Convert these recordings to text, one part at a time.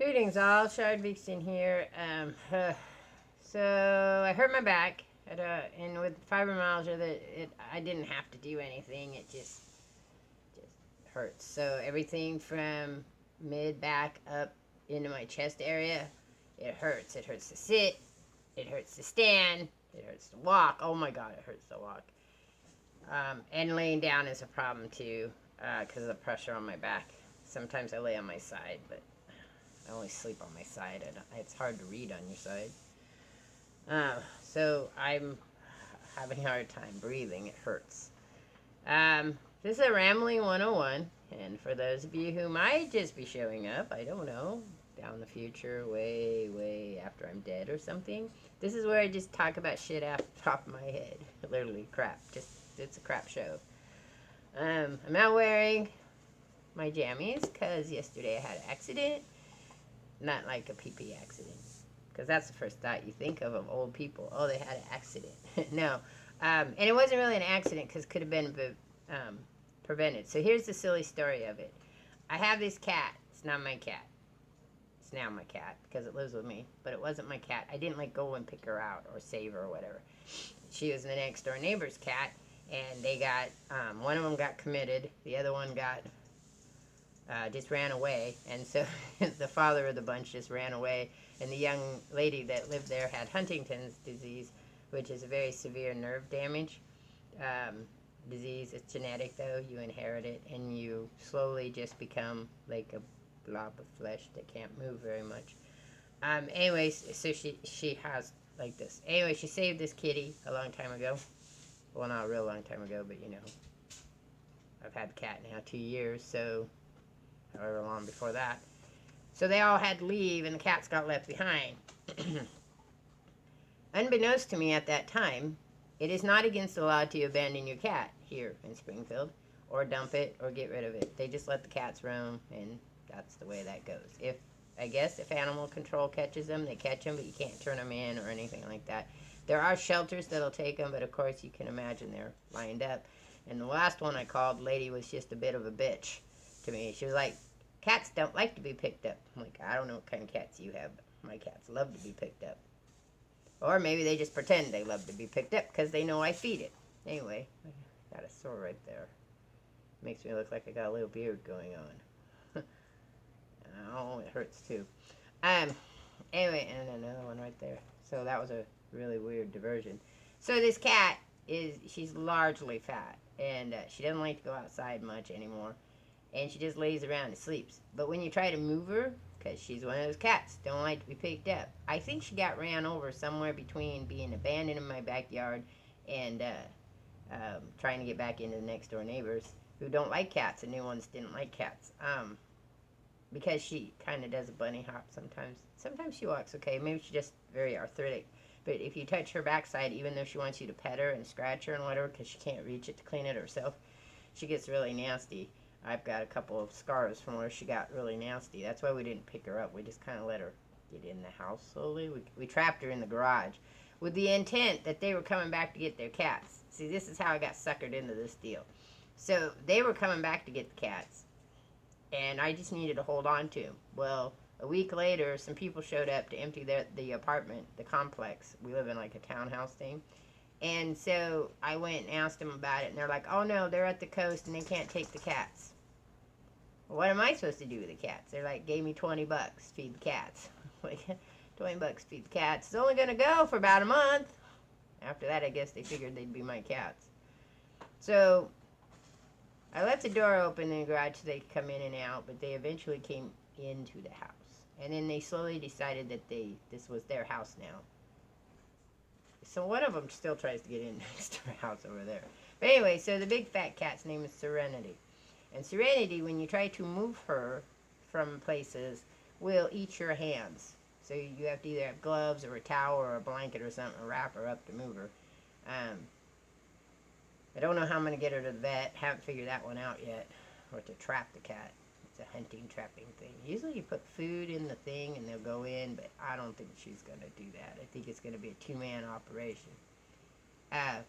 Greetings all, Shardvixen here. So I hurt my back and with fibromyalgia, I didn't have to do anything. It just hurts. So everything from mid back up into my chest area, it hurts. It hurts to sit. It hurts to stand. It hurts to walk. Oh my God, it hurts to walk. And laying down is a problem too, because of the pressure on my back. Sometimes I lay on my side, but I only sleep on my side. It's hard to read on your side. So I'm having a hard time breathing. It hurts. This is a Rambling 101. And for those of you who might just be showing up, I don't know, down the future, way, way after I'm dead or something, this is where I just talk about shit off the top of my head. Literally crap. It's a crap show. I'm not wearing my jammies because yesterday I had an accident. Not like a pee-pee accident. Because that's the first thought you think of old people. Oh, they had an accident. No. And it wasn't really an accident because it could have been prevented. So here's the silly story of it. I have this cat. It's not my cat. It's now my cat because it lives with me. But it wasn't my cat. I didn't like go and pick her out or save her or whatever. She was the next door neighbor's cat. And they got, one of them got committed. The other one got just ran away, and so the father of the bunch just ran away, and the young lady that lived there had Huntington's disease, which is a very severe nerve damage disease. It's genetic though. You inherit it, and you slowly just become like a blob of flesh that can't move very much. Anyways, so she has like this. Anyway, she saved this kitty a long time ago. Well, not a real long time ago, but you know, I've had the cat now 2 years, so however long before that. So they all had to leave, and the cats got left behind. Unbeknownst to me at that time, it is not against the law to abandon your cat here in Springfield, or dump it, or get rid of it. They just let the cats roam, and that's the way that goes. I guess if animal control catches them, they catch them, but you can't turn them in or anything like that. There are shelters that'll take them, but of course you can imagine they're lined up. And the last one I called, the lady was just a bit of a bitch to me. She was like, cats don't like to be picked up. I'm like, I don't know what kind of cats you have, but my cats love to be picked up. Or maybe they just pretend they love to be picked up because they know I feed it. Anyway, I got a sore right there. Makes me look like I got a little beard going on. Oh, it hurts too. Um, anyway, and another one right there. So that was a really weird diversion. So this cat she's largely fat, and she doesn't like to go outside much anymore. And she just lays around and sleeps. But when you try to move her, because she's one of those cats, don't like to be picked up. I think she got ran over somewhere between being abandoned in my backyard and trying to get back into the next door neighbors who don't like cats, and new ones didn't like cats. Because she kind of does a bunny hop sometimes. Sometimes she walks okay. Maybe she's just very arthritic. But if you touch her backside, even though she wants you to pet her and scratch her and whatever, because she can't reach it to clean it herself, she gets really nasty. I've got a couple of scars from where she got really nasty. That's why we didn't pick her up. We just kind of let her get in the house slowly. We trapped her in the garage with the intent that they were coming back to get their cats. See, this is how I got suckered into this deal. So they were coming back to get the cats, and I just needed to hold on to them. Well, a week later, some people showed up to empty the apartment, the complex. We live in like a townhouse thing. And so I went and asked them about it, and they're like, oh no, they're at the coast and they can't take the cats. Well, what am I supposed to do with the cats? They're like, gave me $20, feed the cats. Like, $20, feed the cats. It's only going to go for about a month. After that, I guess they figured they'd be my cats. So I left the door open in the garage so they could come in and out, but they eventually came into the house. And then they slowly decided that this was their house now. So one of them still tries to get in next to our house over there. But anyway, so the big fat cat's name is Serenity. And Serenity, when you try to move her from places, will eat your hands. So you have to either have gloves or a towel or a blanket or something to wrap her up to move her. I don't know how I'm going to get her to the vet. Haven't figured that one out yet. Or to trap the cat. It's a hunting, trapping thing. Usually you put food in the thing and they'll go in, but I don't think she's going to do that. I think it's going to be a two-man operation.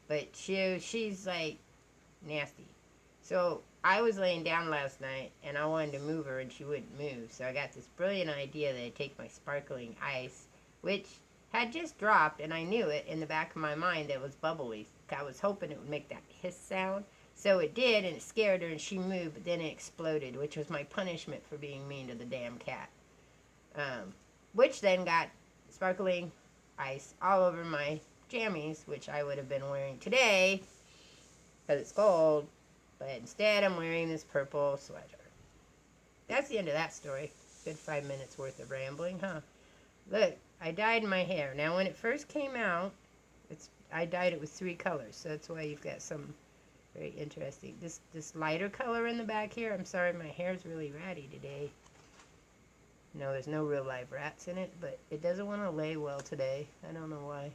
But she's like nasty. So I was laying down last night and I wanted to move her and she wouldn't move. So I got this brilliant idea that I'd take my sparkling ice, which had just dropped, and I knew it in the back of my mind that it was bubbly. I was hoping it would make that hiss sound. So it did, and it scared her and she moved, but then it exploded, which was my punishment for being mean to the damn cat. Which then got sparkling ice all over my jammies, which I would have been wearing today because it's cold. But instead, I'm wearing this purple sweater. That's the end of that story. Good 5 minutes worth of rambling, huh? Look, I dyed my hair. Now, when it first came out, I dyed it with 3 colors. So that's why you've got some very interesting. This lighter color in the back here. I'm sorry, my hair's really ratty today. No, there's no real live rats in it, but it doesn't want to lay well today. I don't know why.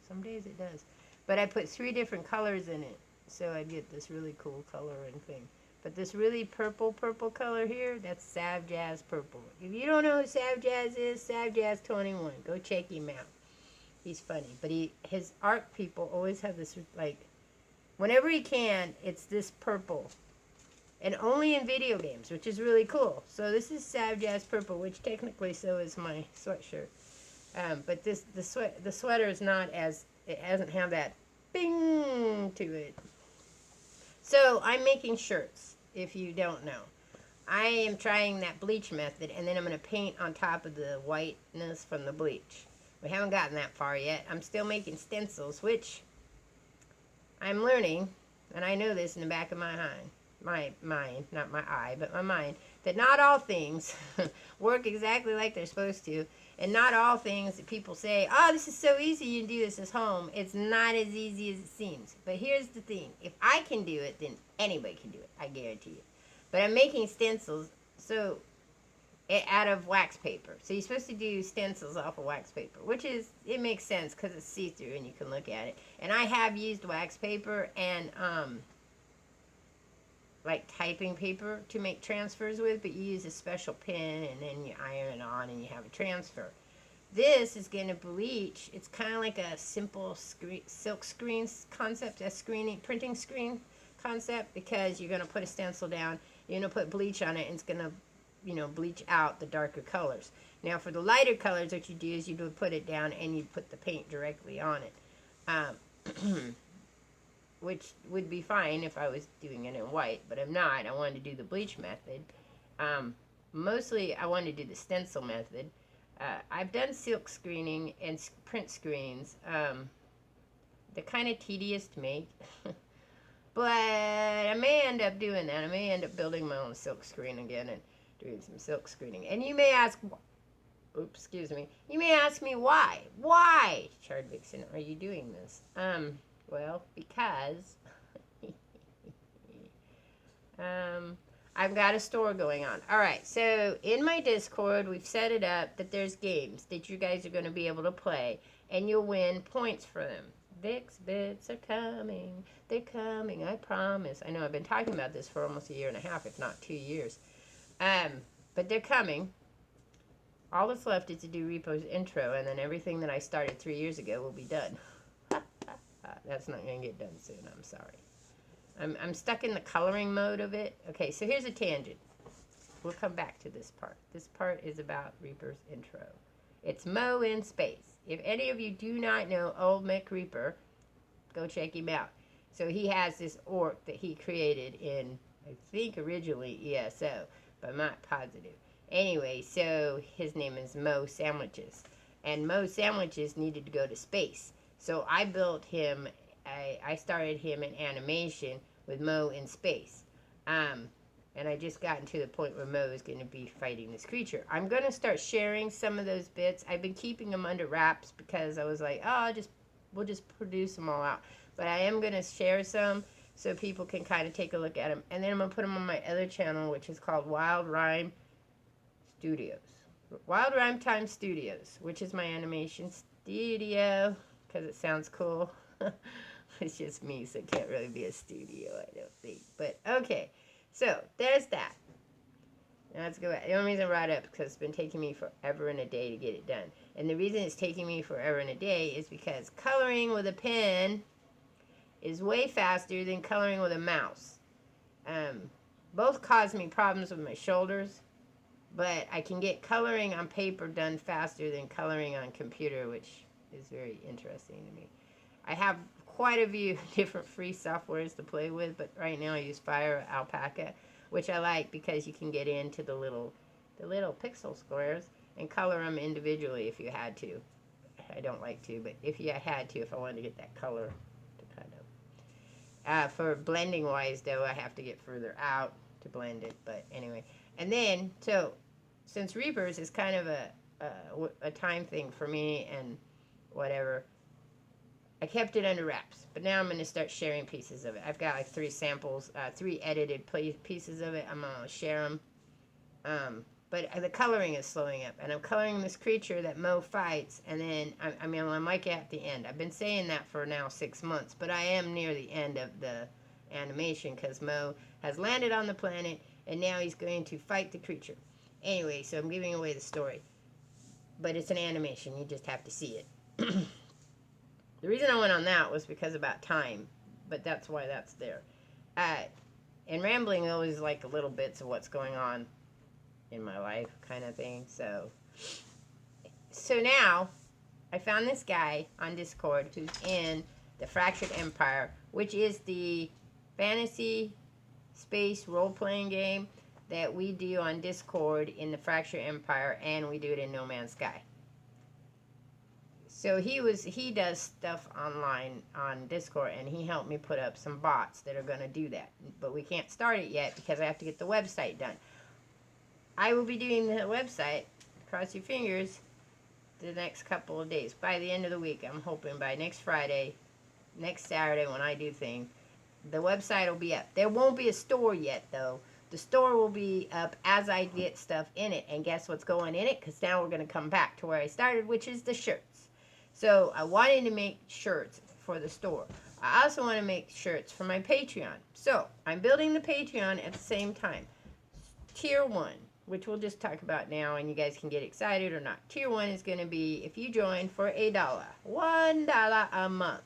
Some days it does. But I put 3 different colors in it, so I get this really cool coloring thing. But this really purple color here, that's Sav Jazz Purple. If you don't know who Sav Jazz is, Sav Jazz 21. Go check him out. He's funny. But his art people always have this, like, whenever he can, it's this purple. And only in video games, which is really cool. So this is Sav Jazz Purple, which technically so is my sweatshirt. But the sweater is not as, it doesn't have that bing to it. So I'm making shirts, if you don't know. I am trying that bleach method, and then I'm going to paint on top of the whiteness from the bleach. We haven't gotten that far yet. I'm still making stencils, which I'm learning, and I know this in the back of my mind, not my eye, but my mind, that not all things work exactly like they're supposed to, and not all things that people say, oh, this is so easy, you can do this at home. It's not as easy as it seems. But here's the thing. If I can do it, then anybody can do it. I guarantee you. But I'm making stencils out of wax paper. So you're supposed to do stencils off of wax paper, which is, it makes sense because it's see-through and you can look at it. And I have used wax paper and like typing paper to make transfers with, but you use a special pen and then you iron it on and you have a transfer. This is going to bleach. It's kind of like a simple silk screen concept, a printing screen concept, because you're going to put a stencil down, you're going to put bleach on it, and it's going to, bleach out the darker colors. Now for the lighter colors, what you do is you would put it down and you put the paint directly on it. Which would be fine if I was doing it in white, but I'm not. I wanted to do the bleach method. Mostly, I wanted to do the stencil method. I've done silk screening and print screens. They're kind of tedious to make, but I may end up doing that. I may end up building my own silk screen again and doing some silk screening. And you may ask, you may ask me why? Why, Shardvixen, are you doing this? Well, because I've got a store going on. All right, so in my Discord, we've set it up that there's games that you guys are going to be able to play, and you'll win points for them. Vic's bits are coming. They're coming, I promise. I know I've been talking about this for almost 1.5 years, if not 2 years. But they're coming. All that's left is to do Repo's intro, and then everything that I started 3 years ago will be done. That's not going to get done soon. I'm sorry. I'm stuck in the coloring mode of it. Okay, so here's a tangent. We'll come back to this part. This part is about Reaper's intro. It's Mo in space. If any of you do not know Old Mick Reaper, go check him out. So he has this orc that he created in, I think, originally ESO, but I'm not positive. Anyway, so his name is Mo Sandwiches. And Mo Sandwiches needed to go to space. So I built him, I started him in animation with Mo in space. And I just gotten to the point where Mo is going to be fighting this creature. I'm going to start sharing some of those bits. I've been keeping them under wraps because I was like, oh, we'll just produce them all out. But I am going to share some so people can kind of take a look at them. And then I'm going to put them on my other channel, which is called Wild Rhyme Studios. Wild Rhyme Time Studios, which is my animation studio. Because it sounds cool. It's just me, so it can't really be a studio, I don't think. But, okay. So, there's that. Now, let's go back. The only reason I brought it up is because it's been taking me forever and a day to get it done. And the reason it's taking me forever and a day is because coloring with a pen is way faster than coloring with a mouse. Both cause me problems with my shoulders, but I can get coloring on paper done faster than coloring on computer, which is very interesting to me. I have quite a few different free softwares to play with, but right now I use Fire Alpaca, which I like because you can get into the little pixel squares and color them individually if you had to. I don't like to, but if you had to, if I wanted to get that color to kind of. For blending wise, though, I have to get further out to blend it. But anyway, and then so since Reapers is kind of a time thing for me and whatever, I kept it under wraps. But now I'm going to start sharing pieces of it. I've got like 3 samples, 3 edited pieces of it. I'm going to share them. But the coloring is slowing up, and I'm coloring this creature that Mo fights, and then I'm like at the end. I've been saying that for now 6 months, but I am near the end of the animation because Mo has landed on the planet, and now he's going to fight the creature. Anyway, so I'm giving away the story, but it's an animation. You just have to see it. The reason I went on that was because about time, but that's why that's there. And rambling always like little bits of what's going on in my life kind of thing. So now I found this guy on Discord who's in the Fractured Empire, which is the fantasy space role-playing game that we do on Discord in the Fractured Empire, and we do it in No Man's Sky. So he does stuff online on Discord, and he helped me put up some bots that are going to do that. But we can't start it yet because I have to get the website done. I will be doing the website, cross your fingers, the next couple of days. By the end of the week, I'm hoping by next Friday, next Saturday when I do things, the website will be up. There won't be a store yet, though. The store will be up as I get stuff in it. And guess what's going in it? Because now we're going to come back to where I started, which is the shirts. So I wanted to make shirts for the store. I also want to make shirts for my Patreon. So I'm building the Patreon at the same time. Tier 1. Which we'll just talk about now, and you guys can get excited or not. Tier 1 is going to be if you join for $1 a month.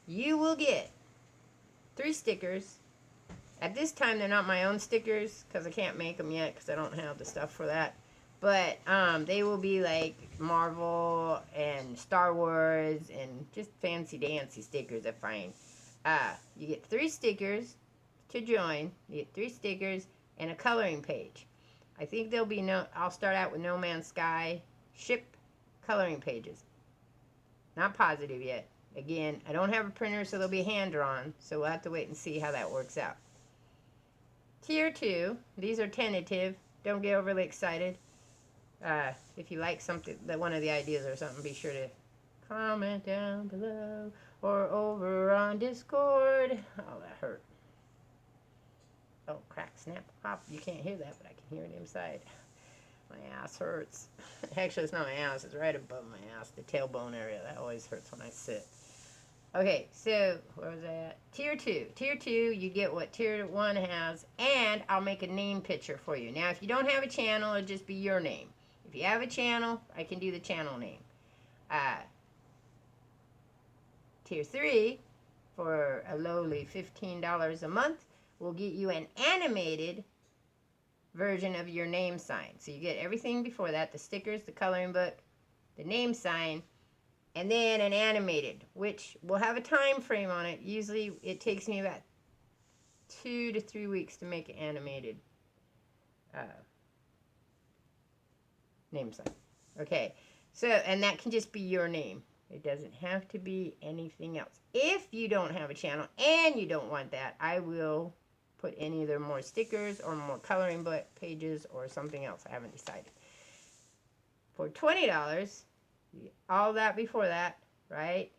You will get 3 stickers. At this time, they're not my own stickers because I can't make them yet because I don't have the stuff for that. But they will be like Marvel and Star Wars and just fancy dancy stickers I find. You get 3 stickers to join. You get 3 stickers and a coloring page. I think there'll be I'll start out with No Man's Sky ship coloring pages. Not positive yet. Again, I don't have a printer, so they'll be hand-drawn, so we'll have to wait and see how that works out. Tier 2, these are tentative. Don't get overly excited. If you like something, one of the ideas or something, be sure to comment down below or over on Discord. Oh, that hurt. Oh, crack, snap, pop. You can't hear that, but I can hear it inside. My ass hurts. Actually, it's not my ass. It's right above my ass, the tailbone area. That always hurts when I sit. Okay, so where was I at? Tier 2. Tier 2, you get what Tier 1 has, and I'll make a name picture for you. Now, if you don't have a channel, it'll just be your name. If you have a channel, I can do the channel name. Tier 3, for a lowly $15 a month, will get you an animated version of your name sign. So you get everything before that, the stickers, the coloring book, the name sign, and then an animated, which will have a time frame on it. Usually it takes me about 2 to 3 weeks to make an animated name sign. Okay, so, and that can just be your name. It doesn't have to be anything else. If you don't have a channel and you don't want that, I will put in either more stickers or more coloring book pages or something else. I haven't decided. For $20, all that before that, right?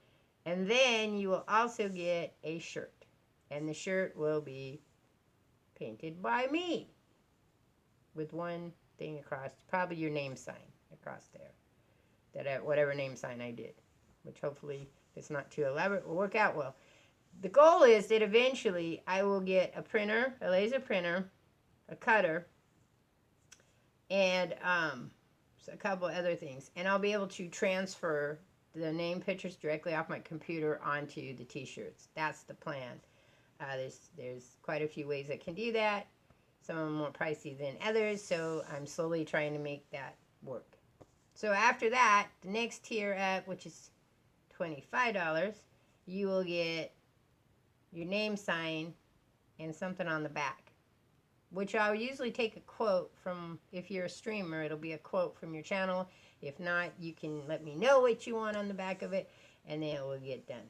And then you will also get a shirt. And the shirt will be painted by me with one thing across, probably your name sign across there. Whatever name sign I did, which hopefully, if it's not too elaborate, will work out well. The goal is that eventually I will get a printer, a laser printer, a cutter, and so a couple other things. And I'll be able to transfer the name pictures directly off my computer onto the t-shirts. That's the plan. There's quite a few ways I can do that. Some of them more pricey than others, so I'm slowly trying to make that work. So after that, the next tier up, which is $25, you will get your name sign and something on the back, which I'll usually take a quote from. If you're a streamer, it'll be a quote from your channel. If not, you can let me know what you want on the back of it, and then it will get done.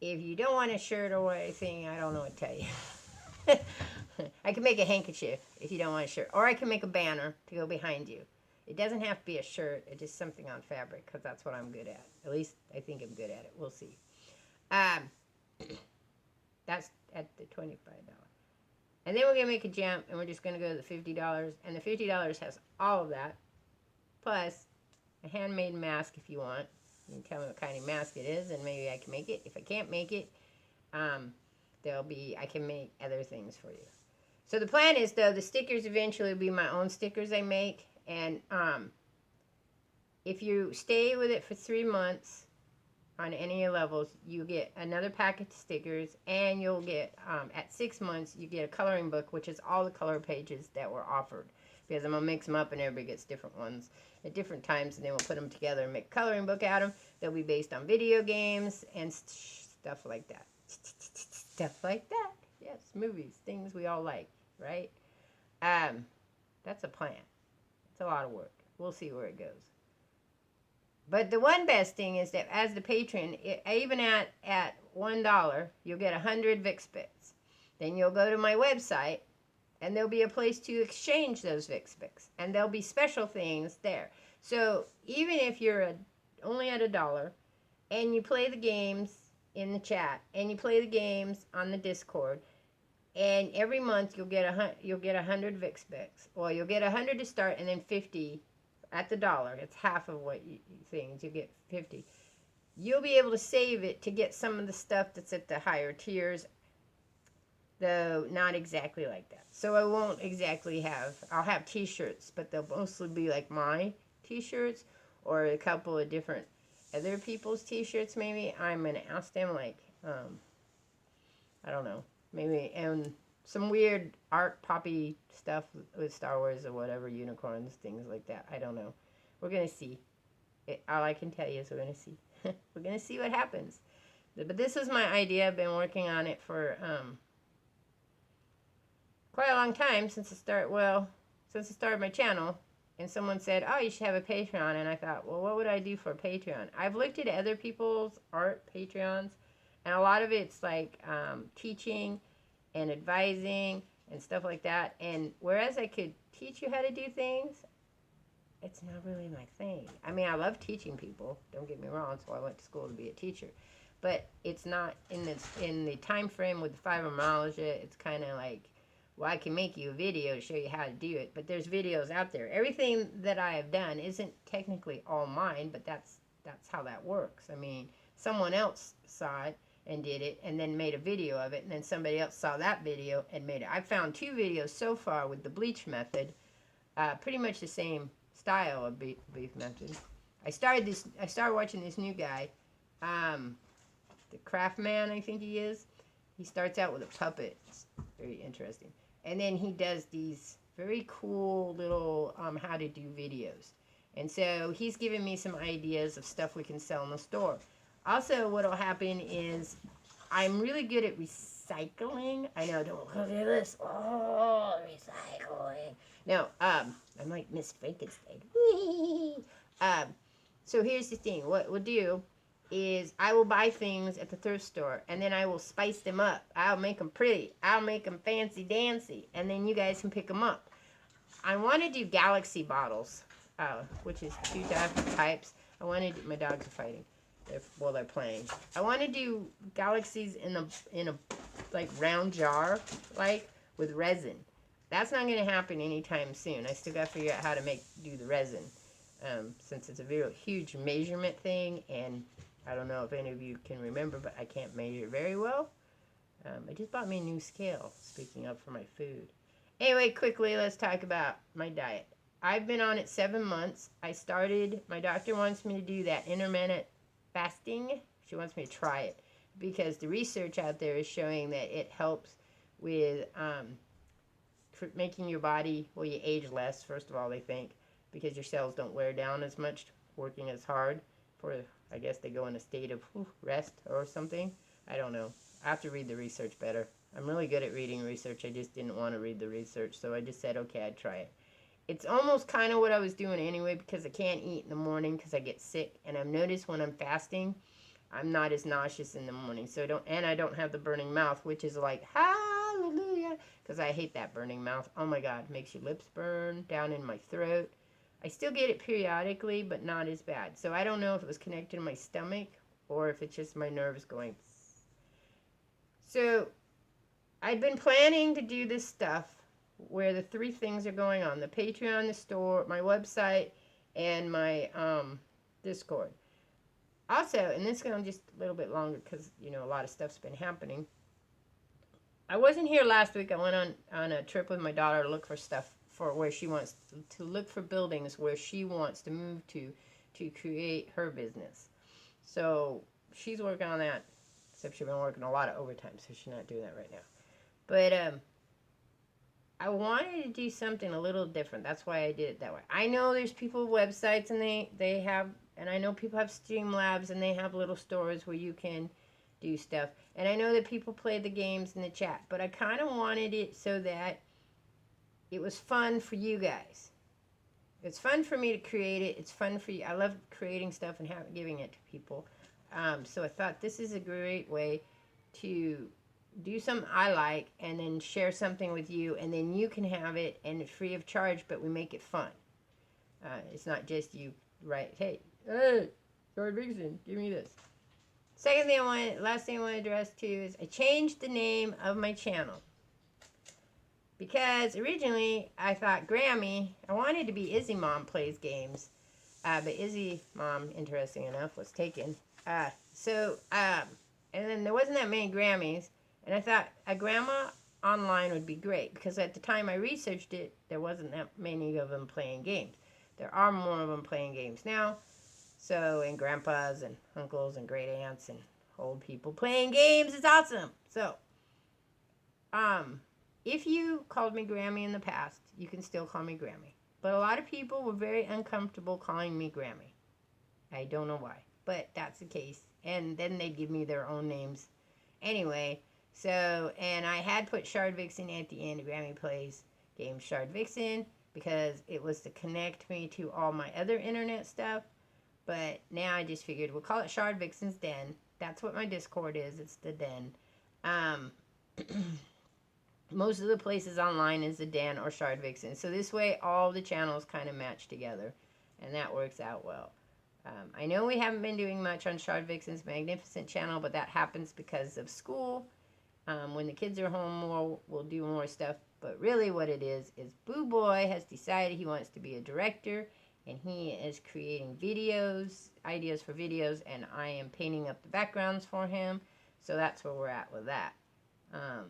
If you don't want a shirt or anything, I don't know what to tell you. I can make a handkerchief if you don't want a shirt, or I can make a banner to go behind you. It doesn't have to be a shirt. It's just something on fabric, because that's what I'm good at. At least I think I'm good at it. We'll see. That's at the $25. And then we're going to make a jump, and we're just going to go to the $50. And the $50 has all of that, plus a handmade mask if you want. You can tell me what kind of mask it is, and maybe I can make it. If I can't make it, I can make other things for you. So the plan is, though, the stickers eventually will be my own stickers I make. And if you stay with it for 3 months on any of your levels, you get another packet of stickers, and you'll get, at 6 months, you get a coloring book, which is all the color pages that were offered. Because I'm going to mix them up, and everybody gets different ones at different times, and then we'll put them together and make a coloring book out of them. They'll be based on video games and stuff like that. Stuff like that. Yes, movies, things we all like, right? That's a plan. It's a lot of work. We'll see where it goes. But the one best thing is that as the patron, even at $1, you'll get 100 Vicks Bits. Then you'll go to my website, and there'll be a place to exchange those Vicks Bits. And there'll be special things there. So even if you're only at $1, and you play the games in the chat, and you play the games on the Discord, and every month you'll get 100 Vicks Bits. Well, you'll get 100 to start, and then 50 at the $1. It's half of what you things. You get 50. You'll be able to save it to get some of the stuff that's at the higher tiers, though not exactly like that. So I won't exactly I'll have t-shirts, but they'll mostly be like my t-shirts, or a couple of different other people's t-shirts maybe. I'm going to ask them, like, I don't know, maybe, and some weird art poppy stuff with Star Wars or whatever, unicorns, things like that. I don't know. We're going to see. All I can tell you is we're going to see. We're going to see what happens. But this is my idea. I've been working on it for quite a long time, since I started my channel. And someone said, oh, you should have a Patreon. And I thought, well, what would I do for a Patreon? I've looked at other people's art Patreons, and a lot of it's like teaching and advising and stuff like that. And whereas I could teach you how to do things, it's not really my thing. I mean, I love teaching people, don't get me wrong, so I went to school to be a teacher. But it's not in the time frame with the fibromyalgia. It's kind of like, well, I can make you a video to show you how to do it, but there's videos out there. Everything that I have done isn't technically all mine, but that's how that works. I mean, someone else saw it and did it, and then made a video of it, and then somebody else saw that video and made it. I found 2 videos so far with the bleach method, pretty much the same style of bleach method. I started watching this new guy, the Craft Man, I think he is. He starts out with a puppet. It's very interesting. And then he does these very cool little how to do videos. And so he's giving me some ideas of stuff we can sell in the store. Also, what will happen is I'm really good at recycling. I know, don't look at this. Oh, recycling. No, I'm like Miss Frankenstein. So here's the thing. What we'll do is I will buy things at the thrift store, and then I will spice them up. I'll make them pretty. I'll make them fancy-dancy, and then you guys can pick them up. I want to do galaxy bottles, which is 2 different types. I want to do, my dogs are fighting while they're playing. I want to do galaxies in a like round jar, like with resin. That's not going to happen anytime soon. I still got to figure out how to do the resin, since it's a very huge measurement thing, and I don't know if any of you can remember, but I can't measure very well. I just bought me a new scale, speaking of for my food. Anyway, quickly, let's talk about my diet. I've been on it 7 months. My doctor wants me to do that intermittent fasting. She wants me to try it. because the research out there is showing that it helps with making your body, well, you age less, first of all, they think, because your cells don't wear down as much working as hard for, I guess they go in a state of rest or something. I don't know. I have to read the research better. I'm really good at reading research. I just didn't want to read the research, so I just said, okay, I'd try it. It's almost kind of what I was doing anyway, because I can't eat in the morning because I get sick, and I've noticed when I'm fasting, I'm not as nauseous in the morning. So I don't have the burning mouth, which is like hallelujah, because I hate that burning mouth. Oh my God, it makes your lips burn down in my throat. I still get it periodically, but not as bad. So I don't know if it was connected to my stomach or if it's just my nerves going. So I'd been planning to do this stuff where the 3 things are going on: the Patreon, the store, my website, and my Discord. Also, and this is going just a little bit longer because, you know, a lot of stuff's been happening. I wasn't here last week. I went on a trip with my daughter to look for stuff for where she wants to look for buildings where she wants to move to create her business. So she's working on that, except she's been working a lot of overtime, so she's not doing that right now. But I wanted to do something a little different. That's why I did it that way. I know there's people with websites, and they have, and I know people have Streamlabs, and they have little stores where you can do stuff. And I know that people play the games in the chat, but I kind of wanted it so that it was fun for you guys. It's fun for me to create it. It's fun for you. I love creating stuff and giving it to people. So I thought this is a great way to do something I like and then share something with you, and then you can have it and it's free of charge, but we make it fun. It's not just you, right? Hey, Shardvixen, give me this. Last thing I want to address too is I changed the name of my channel. Because originally I thought Grammy, I wanted to be Izzy Mom Plays Games. But Izzy Mom, interesting enough, was taken. And then there wasn't that many Grammys. And I thought a grandma online would be great. Because at the time I researched it, there wasn't that many of them playing games. There are more of them playing games now. So, and grandpas and uncles and great aunts and old people playing games. It's awesome. So, if you called me Grammy in the past, you can still call me Grammy. But a lot of people were very uncomfortable calling me Grammy. I don't know why, but that's the case. And then they'd give me their own names. Anyway, so, and I had put Shardvixen at the end of Grammy Plays Games Shardvixen because it was to connect me to all my other internet stuff. But now I just figured we'll call it Shardvixen's Den. That's what my Discord is. It's the Den. Most of the places online is the Den or Shardvixen. So this way all the channels kind of match together. And that works out well. I know we haven't been doing much on Shardvixen's Magnificent channel, but that happens because of school. When the kids are home more, we'll do more stuff. But really what it is Boo Boy has decided he wants to be a director. And he is creating videos, ideas for videos, and I am painting up the backgrounds for him. So that's where we're at with that. I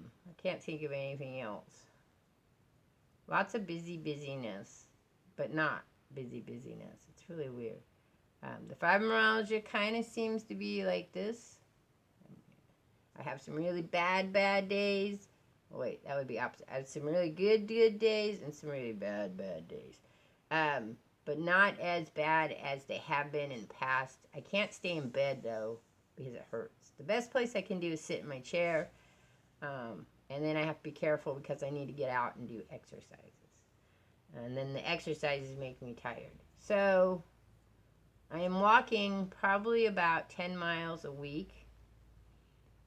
can't think of anything else. Lots of busyness, but not busyness. It's really weird. The fibromyalgia kind of seems to be like this. I have some really bad days. Oh, wait, that would be opposite. I have some really good days and some really bad days. But not as bad as they have been in the past. I can't stay in bed, though, because it hurts. The best place I can do is sit in my chair. And then I have to be careful because I need to get out and do exercises. And then the exercises make me tired. So I am walking probably about 10 miles a week.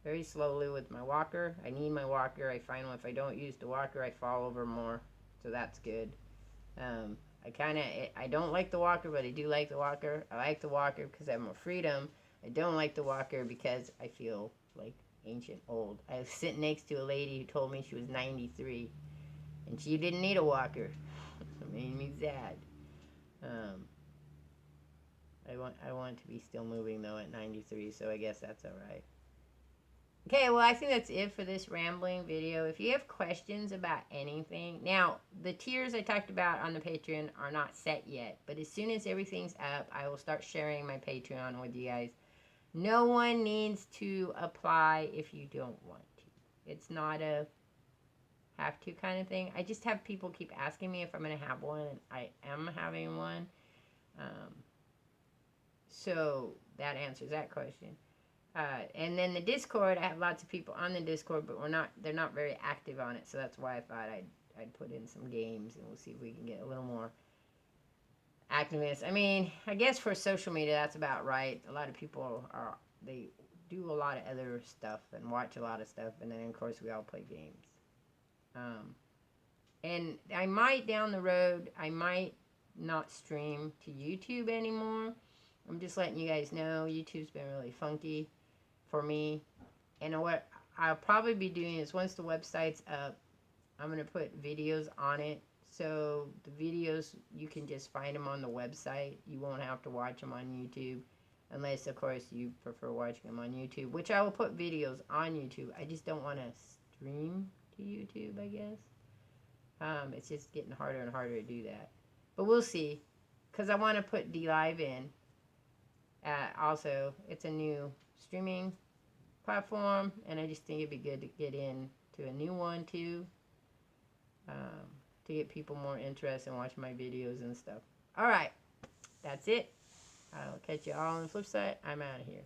Very slowly with my walker. I need my walker. I find if I don't use the walker, I fall over more. So that's good. I don't like the walker, but I do like the walker. I like the walker because I have more freedom. I don't like the walker because I feel like ancient old. I was sitting next to a lady who told me she was 93 and she didn't need a walker. It made me sad. I want to be still moving though at 93, so I guess that's alright. Okay, well, I think that's it for this rambling video. If you have questions about anything, now, the tiers I talked about on the Patreon are not set yet, but as soon as everything's up, I will start sharing my Patreon with you guys. No one needs to apply if you don't want to. It's not a have to kind of thing. I just have people keep asking me if I'm going to have one, and I am having one. Um, so that answers that question. And then the Discord, I have lots of people on the Discord, but they're not very active on it. So that's why I thought I'd put in some games, and we'll see if we can get a little more activeness. I mean, I guess for social media, that's about right. A lot of people they do a lot of other stuff and watch a lot of stuff, and then of course we all play games. Um, and I might down the road, I might not stream to YouTube anymore. I'm just letting you guys know YouTube's been really funky for me. And what I'll probably be doing is once the website's up, I'm going to put videos on it. So the videos, you can just find them on the website. You won't have to watch them on YouTube. Unless, of course, you prefer watching them on YouTube. Which I will put videos on YouTube. I just don't want to stream to YouTube, I guess. It's just getting harder and harder to do that. But we'll see. Because I want to put D-Live in. Also, it's a new streaming platform. And I just think it'd be good to get in to a new one, too. To get people more interested in watching my videos and stuff. Alright. That's it. I'll catch you all on the flip side. I'm out of here.